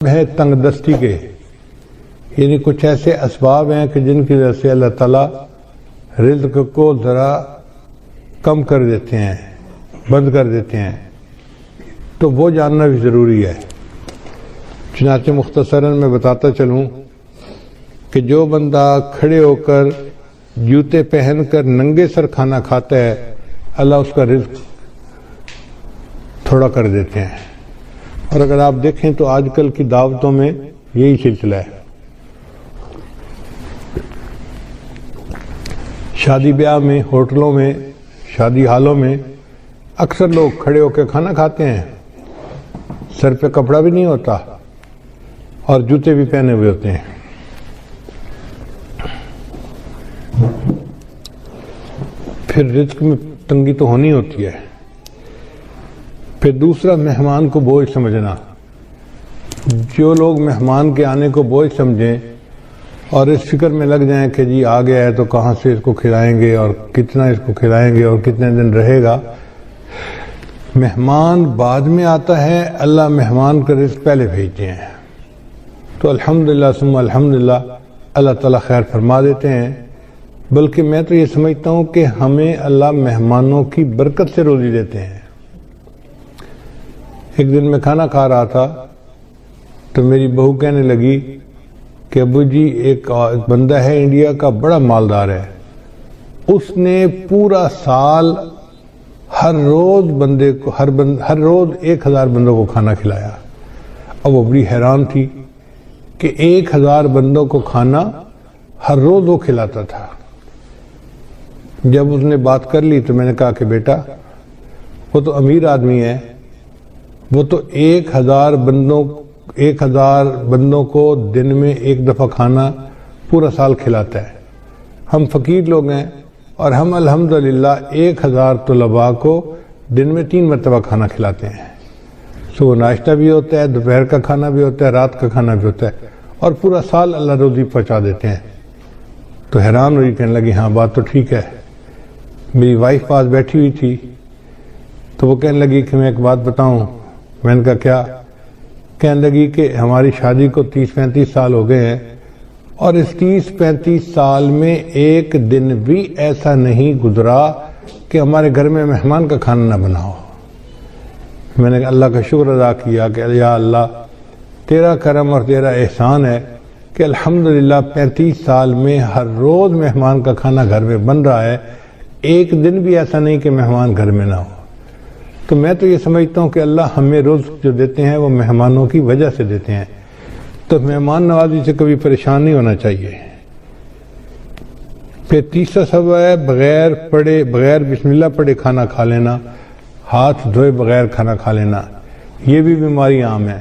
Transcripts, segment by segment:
ہے تنگ دستی کے، یعنی کچھ ایسے اسباب ہیں کہ جن کی وجہ سے اللہ تعالیٰ رزق کو ذرا کم کر دیتے ہیں، بند کر دیتے ہیں، تو وہ جاننا بھی ضروری ہے۔ چنانچہ مختصراً میں بتاتا چلوں کہ جو بندہ کھڑے ہو کر جوتے پہن کر ننگے سر کھانا کھاتا ہے، اللہ اس کا رزق تھوڑا کر دیتے ہیں۔ اور اگر آپ دیکھیں تو آج کل کی دعوتوں میں یہی سلسلہ ہے۔ شادی بیاہ میں، ہوٹلوں میں، شادی ہالوں میں اکثر لوگ کھڑے ہو کے کھانا کھاتے ہیں، سر پہ کپڑا بھی نہیں ہوتا اور جوتے بھی پہنے ہوئے ہوتے ہیں۔ پھر رزق میں تنگی تو ہونی ہوتی ہے۔ پھر دوسرا، مہمان کو بوجھ سمجھنا۔ جو لوگ مہمان کے آنے کو بوجھ سمجھیں اور اس فکر میں لگ جائیں کہ جی آ گیا ہے تو کہاں سے اس کو کھلائیں گے اور کتنا اس کو کھلائیں گے اور کتنے دن رہے گا، مہمان بعد میں آتا ہے، اللہ مہمان کا رزق پہلے بھیجتے ہیں، تو الحمدللہ ثم الحمدللہ اللہ تعالیٰ خیر فرما دیتے ہیں۔ بلکہ میں تو یہ سمجھتا ہوں کہ ہمیں اللہ مہمانوں کی برکت سے روزی دیتے ہیں۔ ایک دن میں کھانا کھا رہا تھا تو میری بہو کہنے لگی کہ ابو جی ایک بندہ ہے انڈیا کا، بڑا مالدار ہے، اس نے پورا سال ہر روز بندے کو ہر روز 1000 بندوں کو کھانا کھلایا۔ اب وہ بڑی حیران تھی کہ 1000 بندوں کو کھانا ہر روز وہ کھلاتا تھا۔ جب اس نے بات کر لی تو میں نے کہا کہ بیٹا وہ تو امیر آدمی ہے، وہ تو 1000 بندوں کو دن میں ایک دفعہ کھانا پورا سال کھلاتا ہے۔ ہم فقیر لوگ ہیں اور ہم الحمدللہ 1000 طلباء کو دن میں 3 مرتبہ کھانا کھلاتے ہیں۔ صبح ناشتہ بھی ہوتا ہے، دوپہر کا کھانا بھی ہوتا ہے، رات کا کھانا بھی ہوتا ہے، اور پورا سال اللہ روزی پہنچا دیتے ہیں۔ تو حیران ہوئی، کہنے لگی ہاں بات تو ٹھیک ہے۔ میری وائف پاس بیٹھی ہوئی تھی تو وہ کہنے لگی کہ میں ایک بات بتاؤں۔ میں نے کہا کیا؟ کہنے لگی کہ ہماری شادی کو 30-35 سال ہو گئے ہیں اور اس 30-35 سال میں ایک دن بھی ایسا نہیں گزرا کہ ہمارے گھر میں مہمان کا کھانا نہ بنا ہو۔ میں نے اللہ کا شکر ادا کیا کہ یا اللہ تیرا کرم اور تیرا احسان ہے کہ الحمدللہ 35 سال میں ہر روز مہمان کا کھانا گھر میں بن رہا ہے، ایک دن بھی ایسا نہیں کہ مہمان گھر میں نہ ہو۔ تو میں تو یہ سمجھتا ہوں کہ اللہ ہمیں رزق جو دیتے ہیں وہ مہمانوں کی وجہ سے دیتے ہیں، تو مہمان نوازی سے کبھی پریشان نہیں ہونا چاہیے۔ پھر تیسرا سبب ہے بغیر بسم اللہ پڑھے کھانا کھا لینا، ہاتھ دھوئے بغیر کھانا کھا لینا۔ یہ بھی بیماری عام ہے۔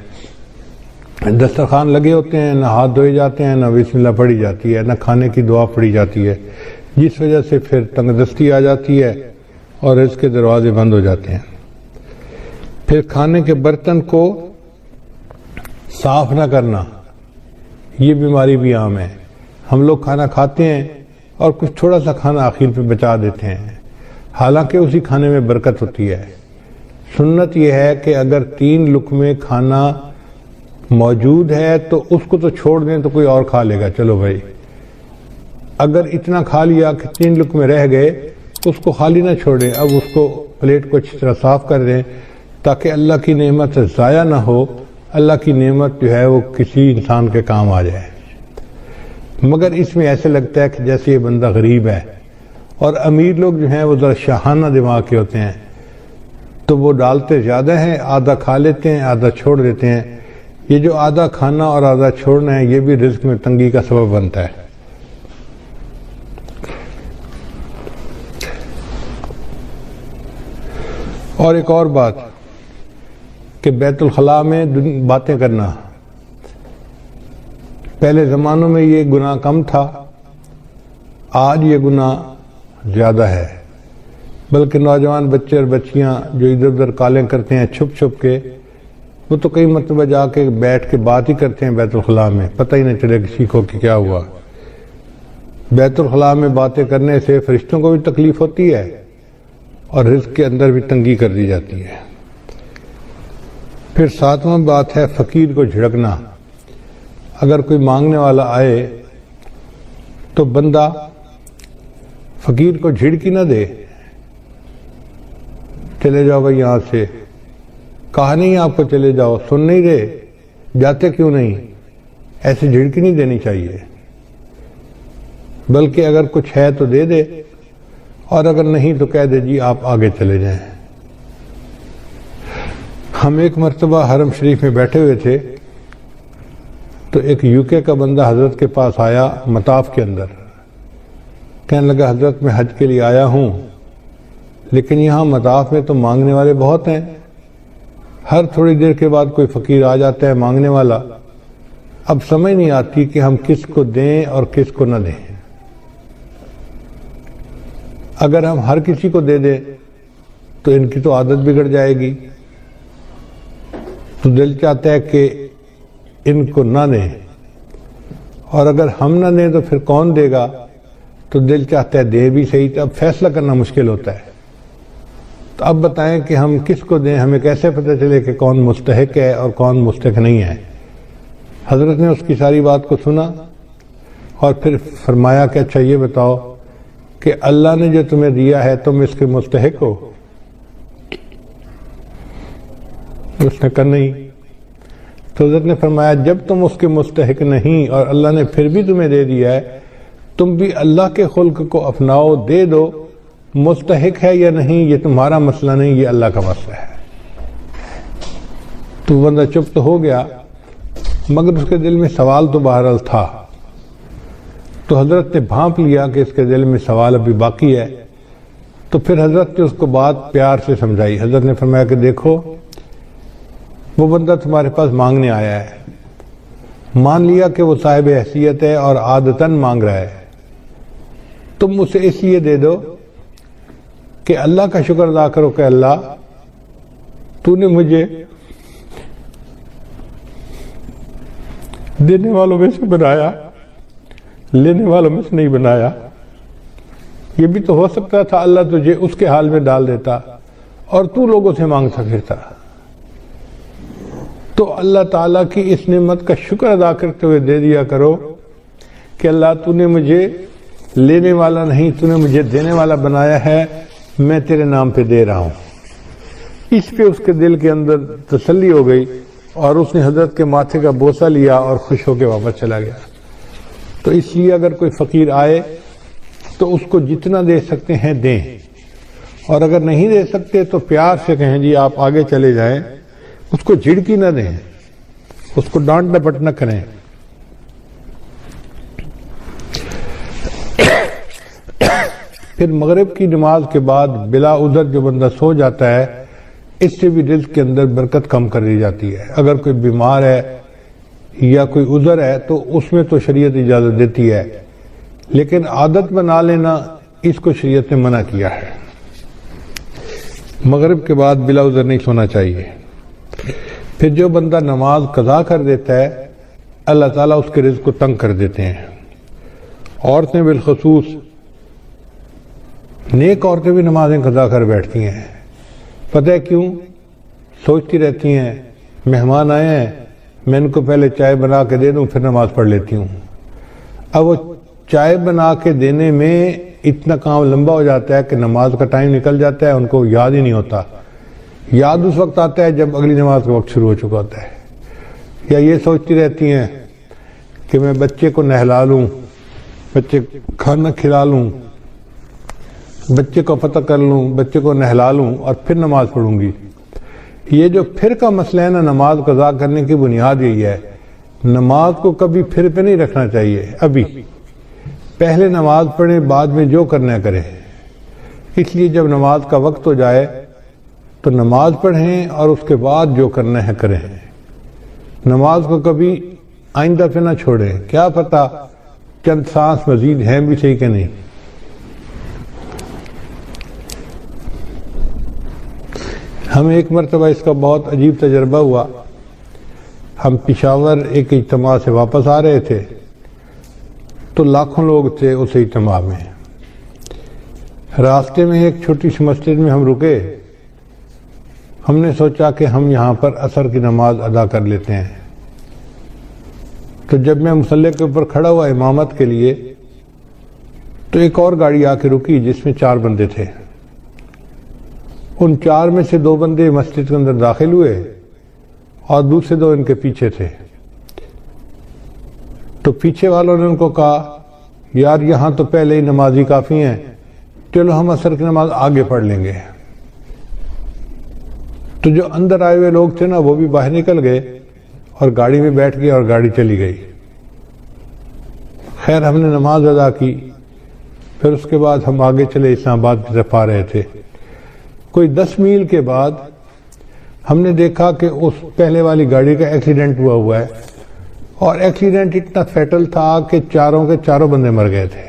دسترخوان لگے ہوتے ہیں، نہ ہاتھ دھوئے جاتے ہیں، نہ بسم اللہ پڑھی جاتی ہے، نہ کھانے کی دعا پڑھی جاتی ہے، جس وجہ سے پھر تنگ دستی آ جاتی ہے اور رزق کے دروازے بند ہو جاتے ہیں۔ پھر کھانے کے برتن کو صاف نہ کرنا، یہ بیماری بھی عام ہے۔ ہم لوگ کھانا کھاتے ہیں اور کچھ تھوڑا سا کھانا آخر پہ بچا دیتے ہیں، حالانکہ اسی کھانے میں برکت ہوتی ہے۔ سنت یہ ہے کہ اگر 3 لقمے کھانا موجود ہے تو اس کو تو چھوڑ دیں تو کوئی اور کھا لے گا، چلو بھائی۔ اگر اتنا کھا لیا کہ 3 لقمے رہ گئے، اس کو خالی نہ چھوڑیں، اب اس کو پلیٹ کو اچھی طرح صاف کر دیں تاکہ اللہ کی نعمت ضائع نہ ہو، اللہ کی نعمت جو ہے وہ کسی انسان کے کام آ جائے۔ مگر اس میں ایسے لگتا ہے کہ جیسے یہ بندہ غریب ہے، اور امیر لوگ جو ہیں وہ ذرا شاہانہ دماغ کے ہوتے ہیں، تو وہ ڈالتے زیادہ ہیں، آدھا کھا لیتے ہیں، آدھا چھوڑ دیتے ہیں۔ یہ جو آدھا کھانا اور آدھا چھوڑنا ہے یہ بھی رزق میں تنگی کا سبب بنتا ہے۔ اور ایک اور بات کہ بیت الخلاء میں باتیں کرنا، پہلے زمانوں میں یہ گناہ کم تھا، آج یہ گناہ زیادہ ہے۔ بلکہ نوجوان بچے اور بچیاں جو ادھر ادھر کالیں کرتے ہیں چھپ چھپ کے، وہ تو کئی مرتبہ جا کے بیٹھ کے بات ہی کرتے ہیں بیت الخلاء میں، پتہ ہی نہیں چلے کسی کو کہ کیا ہوا۔ بیت الخلاء میں باتیں کرنے سے فرشتوں کو بھی تکلیف ہوتی ہے اور رزق کے اندر بھی تنگی کر دی جاتی ہے۔ پھر 7واں بات ہے فقیر کو جھڑکنا۔ اگر کوئی مانگنے والا آئے تو بندہ فقیر کو جھڑکی نہ دے، چلے جاؤ بھائی یہاں سے، کہا نہیں آپ کو چلے جاؤ، سن نہیں رہے، جاتے کیوں نہیں، ایسے جھڑکی نہیں دینی چاہیے، بلکہ اگر کچھ ہے تو دے دے، اور اگر نہیں تو کہہ دے جی آپ آگے چلے جائیں۔ ہم ایک مرتبہ حرم شریف میں بیٹھے ہوئے تھے تو ایک یو کے کا بندہ حضرت کے پاس آیا مطاف کے اندر، کہنے لگا حضرت میں حج کے لیے آیا ہوں، لیکن یہاں مطاف میں تو مانگنے والے بہت ہیں، ہر تھوڑی دیر کے بعد کوئی فقیر آ جاتا ہے مانگنے والا، اب سمجھ نہیں آتی کہ ہم کس کو دیں اور کس کو نہ دیں۔ اگر ہم ہر کسی کو دے دیں تو ان کی تو عادت بگڑ جائے گی، تو دل چاہتا ہے کہ ان کو نہ دیں، اور اگر ہم نہ دیں تو پھر کون دے گا، تو دل چاہتا ہے دے بھی صحیح، تو اب فیصلہ کرنا مشکل ہوتا ہے۔ تو اب بتائیں کہ ہم کس کو دیں، ہمیں کیسے پتہ چلے کہ کون مستحق ہے اور کون مستحق نہیں ہے؟ حضرت نے اس کی ساری بات کو سنا اور پھر فرمایا کہ اچھا یہ بتاؤ کہ اللہ نے جو تمہیں دیا ہے تم اس کے مستحق ہو؟ اس نے کہا نہیں۔ تو حضرت نے فرمایا جب تم اس کے مستحق نہیں اور اللہ نے پھر بھی تمہیں دے دیا ہے، تم بھی اللہ کے خلق کو اپناؤ، دے دو، مستحق ہے یا نہیں یہ تمہارا مسئلہ نہیں، یہ اللہ کا مسئلہ ہے۔ تو بندہ چپ تو ہو گیا، مگر اس کے دل میں سوال تو بہرحال تھا۔ تو حضرت نے بھانپ لیا کہ اس کے دل میں سوال ابھی باقی ہے، تو پھر حضرت نے اس کو بات پیار سے سمجھائی۔ حضرت نے فرمایا کہ دیکھو وہ بندہ تمہارے پاس مانگنے آیا ہے، مان لیا کہ وہ صاحب حیثیت ہے اور عادتاً مانگ رہا ہے، تم اسے اس لیے دے دو کہ اللہ کا شکر ادا کرو کہ اللہ تو نے مجھے دینے والوں میں سے بنایا، لینے والوں میں سے نہیں بنایا۔ یہ بھی تو ہو سکتا تھا اللہ تجھے اس کے حال میں ڈال دیتا اور تو لوگوں سے مانگتا پھرتا۔ تو اللہ تعالیٰ کی اس نعمت کا شکر ادا کرتے ہوئے دے دیا کرو کہ اللہ تو نے مجھے لینے والا نہیں، تو نے مجھے دینے والا بنایا ہے، میں تیرے نام پہ دے رہا ہوں۔ اس پہ اس کے دل کے اندر تسلی ہو گئی اور اس نے حضرت کے ماتھے کا بوسہ لیا اور خوش ہو کے واپس چلا گیا۔ تو اس لیے اگر کوئی فقیر آئے تو اس کو جتنا دے سکتے ہیں دیں، اور اگر نہیں دے سکتے تو پیار سے کہیں جی آپ آگے چلے جائیں، اس کو جھڑکی نہ دیں، اس کو ڈانٹ ڈپٹ نہ کریں۔ پھر مغرب کی نماز کے بعد بلا عذر جو بندہ سو جاتا ہے، اس سے بھی رزق کے اندر برکت کم کر دی جاتی ہے۔ اگر کوئی بیمار ہے یا کوئی عذر ہے تو اس میں تو شریعت اجازت دیتی ہے، لیکن عادت بنا لینا اس کو شریعت نے منع کیا ہے۔ مغرب کے بعد بلا عذر نہیں سونا چاہیے۔ پھر جو بندہ نماز قضا کر دیتا ہے، اللہ تعالیٰ اس کے رزق کو تنگ کر دیتے ہیں۔ عورتیں بالخصوص، نیک عورتیں بھی نمازیں قضا کر بیٹھتی ہیں، پتہ ہے کیوں؟ سوچتی رہتی ہیں مہمان آئے ہیں، میں ان کو پہلے چائے بنا کے دے دوں پھر نماز پڑھ لیتی ہوں۔ اب وہ چائے بنا کے دینے میں اتنا کام لمبا ہو جاتا ہے کہ نماز کا ٹائم نکل جاتا ہے، ان کو یاد ہی نہیں ہوتا۔ یاد اس وقت آتا ہے جب اگلی نماز کا وقت شروع ہو چکا ہوتا ہے۔ یا یہ سوچتی رہتی ہیں کہ میں بچے کو نہلا لوں، بچے کھانا کھلا لوں، بچے کو پتہ کر لوں، بچے کو نہلا لوں اور پھر نماز پڑھوں گی۔ یہ جو پھر کا مسئلہ ہے نا، نماز قضا کرنے کی بنیاد یہی ہے۔ نماز کو کبھی پھر پہ نہیں رکھنا چاہیے، ابھی پہلے نماز پڑھیں، بعد میں جو کرنا ہے کریں۔ اس لیے جب نماز کا وقت ہو جائے تو نماز پڑھیں اور اس کے بعد جو کرنا ہے کریں۔ نماز کو کبھی آئندہ پہ نہ چھوڑیں، کیا پتہ چند سانس مزید ہیں بھی صحیح کہ نہیں۔ ہمیں ایک مرتبہ اس کا بہت عجیب تجربہ ہوا۔ ہم پشاور ایک اجتماع سے واپس آ رہے تھے تو لاکھوں لوگ تھے اس اجتماع میں۔ راستے میں ایک چھوٹی سی مسجد میں ہم رکے، ہم نے سوچا کہ ہم یہاں پر عصر کی نماز ادا کر لیتے ہیں۔ تو جب میں مصلی کے اوپر کھڑا ہوا امامت کے لیے تو ایک اور گاڑی آ کے رکی جس میں 4 بندے تھے. ان 4 میں سے 2 بندے مسجد کے اندر داخل ہوئے اور دوسرے 2 ان کے پیچھے تھے. تو پیچھے والوں نے ان کو کہا یار یہاں تو پہلے ہی نمازی کافی ہیں، چلو ہم عصر کی نماز آگے پڑھ لیں گے. تو جو اندر آئے ہوئے لوگ تھے نا وہ بھی باہر نکل گئے اور گاڑی میں بیٹھ گئے اور گاڑی چلی گئی. خیر ہم نے نماز ادا کی. پھر اس کے بعد ہم آگے چلے اسلام آباد کی طرف آ رہے تھے. کوئی 10 میل کے بعد ہم نے دیکھا کہ اس پہلے والی گاڑی کا ایکسیڈنٹ ہوا ہے اور ایکسیڈنٹ اتنا فیٹل تھا کہ چاروں کے چاروں بندے مر گئے تھے.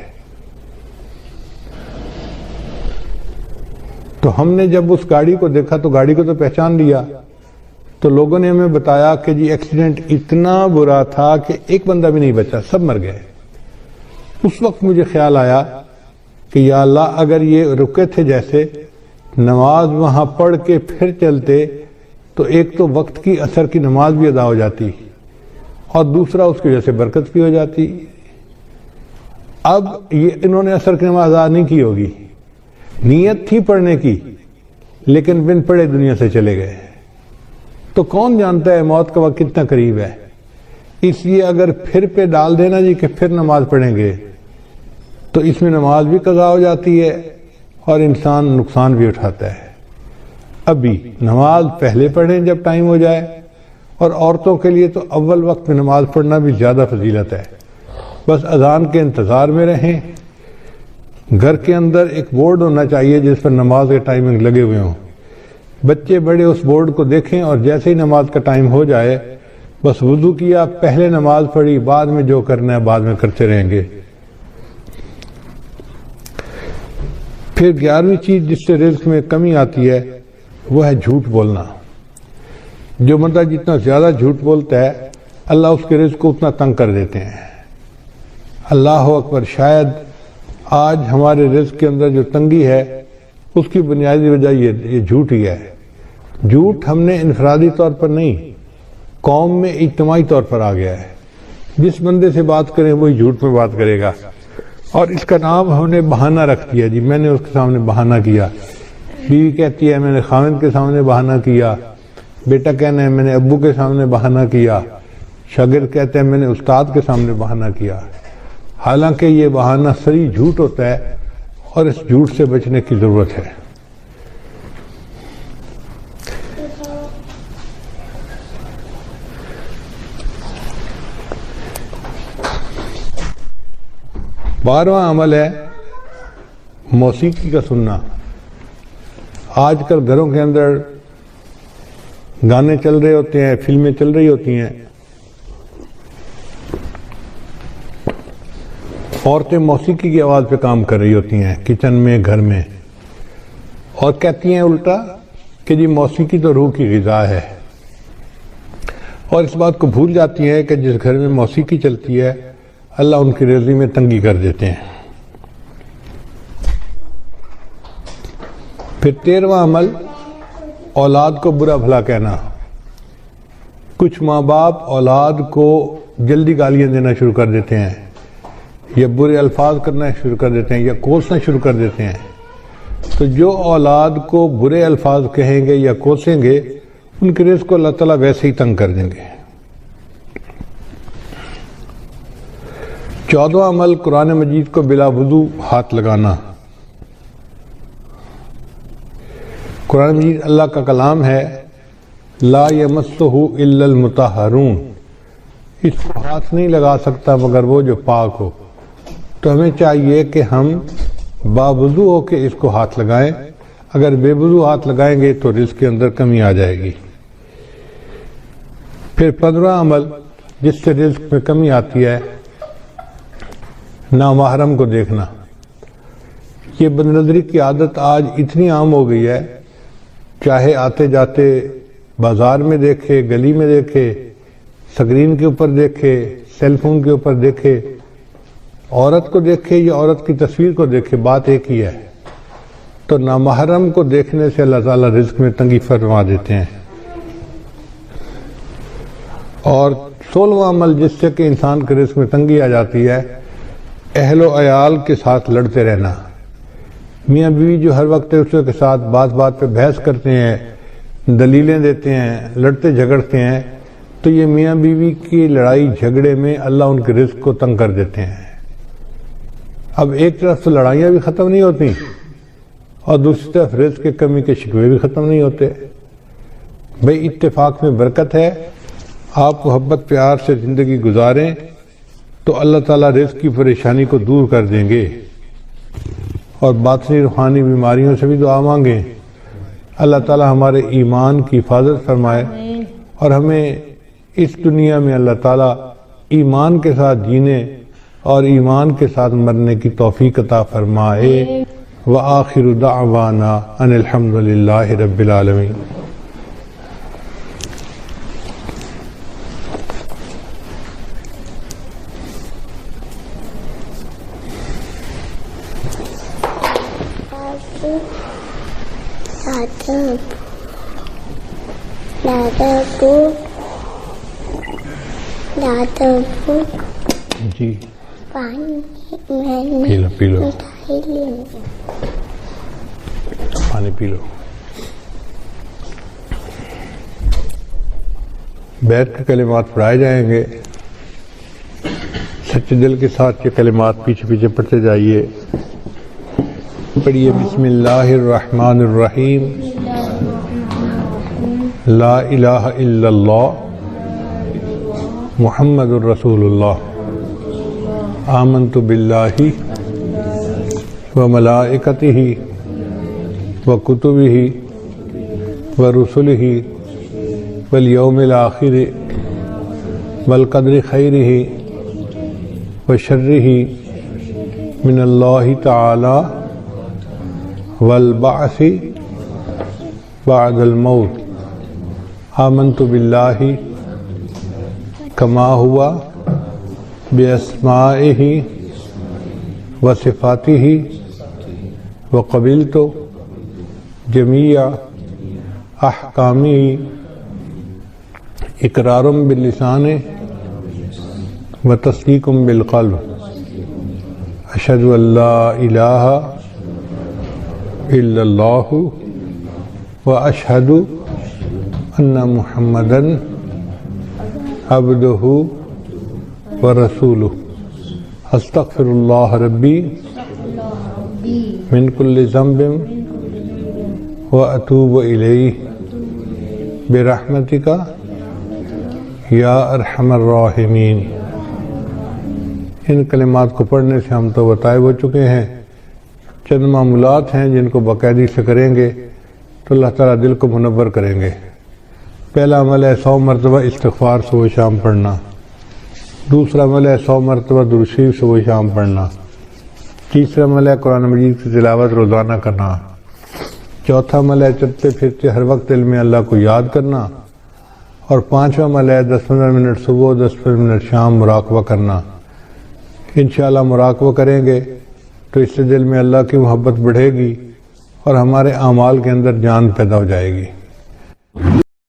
تو ہم نے جب اس گاڑی کو دیکھا تو گاڑی کو تو پہچان لیا. تو لوگوں نے ہمیں بتایا کہ جی ایکسیڈنٹ اتنا برا تھا کہ ایک بندہ بھی نہیں بچا، سب مر گئے. اس وقت مجھے خیال آیا کہ یا اللہ اگر یہ رکے تھے جیسے نماز وہاں پڑھ کے پھر چلتے تو ایک تو وقت کی عصر کی نماز بھی ادا ہو جاتی اور دوسرا اس کی وجہ سے برکت بھی ہو جاتی. اب یہ انہوں نے عصر کی نماز ادا نہیں کی ہوگی، نیت تھی پڑھنے کی لیکن بن پڑھے دنیا سے چلے گئے. تو کون جانتا ہے موت کا وقت کتنا قریب ہے. اس لیے اگر پھر پہ ڈال دینا جی کہ پھر نماز پڑھیں گے تو اس میں نماز بھی قضا ہو جاتی ہے اور انسان نقصان بھی اٹھاتا ہے. ابھی نماز پہلے پڑھیں جب ٹائم ہو جائے، اور عورتوں کے لیے تو اول وقت میں نماز پڑھنا بھی زیادہ فضیلت ہے. بس اذان کے انتظار میں رہیں. گھر کے اندر ایک بورڈ ہونا چاہیے جس پر نماز کے ٹائمنگ لگے ہوئے ہوں. بچے بڑے اس بورڈ کو دیکھیں اور جیسے ہی نماز کا ٹائم ہو جائے بس وضو کیا، پہلے نماز پڑھی، بعد میں جو کرنا ہے بعد میں کرتے رہیں گے. پھر 11ویں چیز جس سے رزق میں کمی آتی ہے وہ ہے جھوٹ بولنا. جو بندہ جتنا زیادہ جھوٹ بولتا ہے اللہ اس کے رزق کو اتنا تنگ کر دیتے ہیں. اللہ اکبر. شاید آج ہمارے رزق کے اندر جو تنگی ہے اس کی بنیادی وجہ یہ جھوٹ ہی ہے. جھوٹ ہم نے انفرادی طور پر نہیں، قوم میں اجتماعی طور پر آ گیا ہے. جس بندے سے بات کریں وہی جھوٹ میں بات کرے گا اور اس کا نام ہم نے بہانہ رکھ دیا. جی میں نے اس کے سامنے بہانہ کیا. بیوی کہتی ہے میں نے خاوند کے سامنے بہانہ کیا. بیٹا کہنا ہے میں نے ابو کے سامنے بہانہ کیا. شاگرد کہتے ہیں میں نے استاد کے سامنے بہانہ کیا. حالانکہ یہ بہانہ صریح جھوٹ ہوتا ہے اور اس جھوٹ سے بچنے کی ضرورت ہے. بارہواں عمل ہے موسیقی کا سننا. آج کل گھروں کے اندر گانے چل رہے ہوتے ہیں، فلمیں چل رہی ہوتی ہیں. عورتیں موسیقی کی آواز پہ کام کر رہی ہوتی ہیں کچن میں، گھر میں، اور کہتی ہیں الٹا کہ جی موسیقی تو روح کی غذا ہے. اور اس بات کو بھول جاتی ہیں کہ جس گھر میں موسیقی چلتی ہے اللہ ان کی رزق میں تنگی کر دیتے ہیں. پھر 13واں عمل اولاد کو برا بھلا کہنا. کچھ ماں باپ اولاد کو جلدی گالیاں دینا شروع کر دیتے ہیں یا برے الفاظ کرنا شروع کر دیتے ہیں یا کوسنا شروع کر دیتے ہیں. تو جو اولاد کو برے الفاظ کہیں گے یا کوسیں گے ان کے رزق کو اللہ تعالیٰ ویسے ہی تنگ کر دیں گے. 14واں عمل قرآن مجید کو بلا وضو ہاتھ لگانا. قرآن مجید اللہ کا کلام ہے، لا یمسہ الا المطہرون. اس کو ہاتھ نہیں لگا سکتا مگر وہ جو پاک ہو. تو ہمیں چاہیے کہ ہم باوضو ہو کے اس کو ہاتھ لگائیں. اگر بے وضو ہاتھ لگائیں گے تو رزق کے اندر کمی آ جائے گی. پھر 15واں عمل جس سے رزق میں کمی آتی ہے نامحرم کو دیکھنا. یہ بد نظری کی عادت آج اتنی عام ہو گئی ہے، چاہے آتے جاتے بازار میں دیکھے، گلی میں دیکھے، سکرین کے اوپر دیکھے، سیل فون کے اوپر دیکھے، عورت کو دیکھے یا عورت کی تصویر کو دیکھے، بات ایک ہی ہے. تو نامحرم کو دیکھنے سے اللہ تعالیٰ رزق میں تنگی فرما دیتے ہیں. اور 16واں عمل جس سے کہ انسان کے رزق میں تنگی آ جاتی ہے، اہل و عیال کے ساتھ لڑتے رہنا۔ میاں بیوی جو ہر وقت ایک دوسرے کے ساتھ بات بات پہ بحث کرتے ہیں، دلیلیں دیتے ہیں، لڑتے جھگڑتے ہیں، تو یہ میاں بیوی کی لڑائی جھگڑے میں اللہ ان کے رزق کو تنگ کر دیتے ہیں۔ اب ایک طرف تو لڑائیاں بھی ختم نہیں ہوتی اور دوسری طرف رزق کی کمی کے شکوے بھی ختم نہیں ہوتے۔ بھئی اتفاق میں برکت ہے، آپ محبت پیار سے زندگی گزاریں تو اللہ تعالیٰ رزق کی پریشانی کو دور کر دیں گے، اور باطنی روحانی بیماریوں سے بھی دعا مانگیں۔ اللہ تعالیٰ ہمارے ایمان کی حفاظت فرمائے اور ہمیں اس دنیا میں اللہ تعالیٰ ایمان کے ساتھ جینے اور ایمان کے ساتھ مرنے کی توفیق عطا فرمائے۔ وآخر دعوانا ان الحمد للہ رب العالمین۔ جی پانی پی لو پانی پی لو۔ بیٹھ کے کلمات پڑھائے جائیں گے، سچے دل کے ساتھ یہ کلمات پیچھے پیچھے پڑھتے جائیے۔ پڑھیے بسم اللہ الرحمن الرحیم، لا الہ الا اللہ محمد الرسول اللہ، آمنت باللہ وملائکتہ وکتبہ ورسلہ والیوم الآخر والقدر خیرہ وشرہ من اللہ تعالی والبعث بعد الموت، آمنت باللہ کما ہوا باسمائہ وصفاتہ وقبلت جمیع احکامہ اقرار باللسان وتصدیق بالقلب، اشہد ان لا الہ الا اللہ واشہد ان محمدً عبدہ ورسولہ، استغفر اللہ ربی من کل ذنب واتوب الیہ برحمتک یا ارحم الراحمین۔ ان کلمات کو پڑھنے سے ہم تو طائب ہو چکے ہیں، چند معمولات ہیں جن کو باقاعدگی سے کریں گے تو اللہ تعالیٰ دل کو منور کریں گے۔ پہلا عمل ہے 100 مرتبہ استغفار صبح شام پڑھنا، دوسرا عمل ہے 100 مرتبہ درود شریف صبح شام پڑھنا، تیسرا عمل ہے قرآن مجید کی تلاوت روزانہ کرنا، چوتھا عمل ہے چلتے پھرتے ہر وقت علم اللہ کو یاد کرنا، اور پانچواں عمل ہے 10-15 منٹ صبح 10-15 منٹ شام مراقبہ کرنا۔ انشاءاللہ مراقبہ کریں گے تو اس سے دل میں اللہ کی محبت بڑھے گی اور ہمارے اعمال کے اندر جان پیدا ہو جائے گی۔